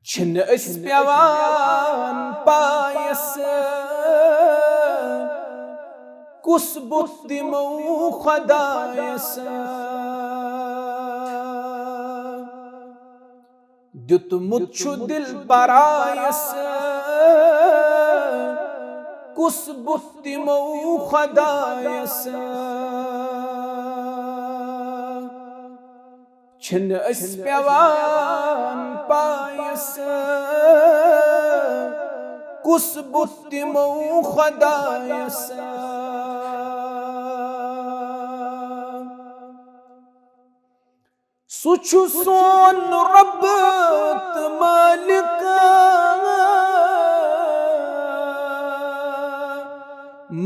छिन अस पेवान पायस कुस बुत दिमो खुदायस दितमुत छु दिल परायस कुस बुत दिमो खुदायस छिन अस पेवान पायस कुस बुत दिमो खुदायस सुछु सोन रब मालिक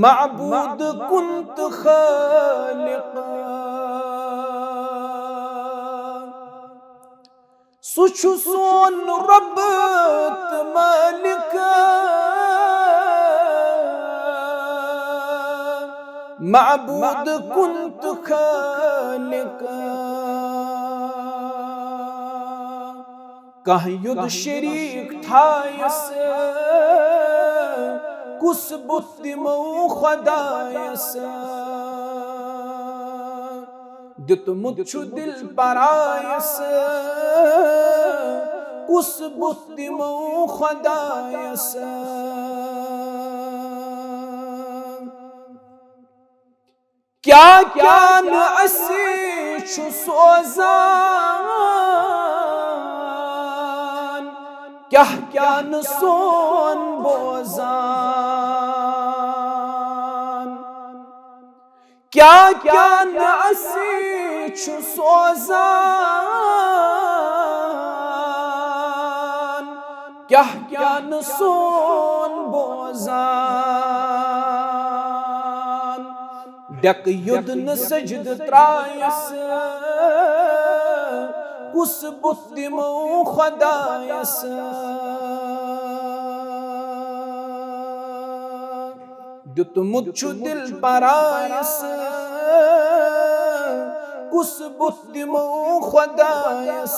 माबूद कुंत खालिक सुछु सोन रब मालिक माबूद कुंत खालिक कह युद शरीक थायस कुस बुत दिमो खुदायस दितमुत छु दिल परायस कुस बुत दिमो खुदायस क्या क्या न असी छु सोजान क्या क्या न सोन बोजान क्या क्या न असी छु सोजान क्या क्या न सोन बोजान डक युद न सजद त्रायस कुस बुत दिमो खुदायस दितमुत छु दिल परायस कुस बुत दिमो खुदायस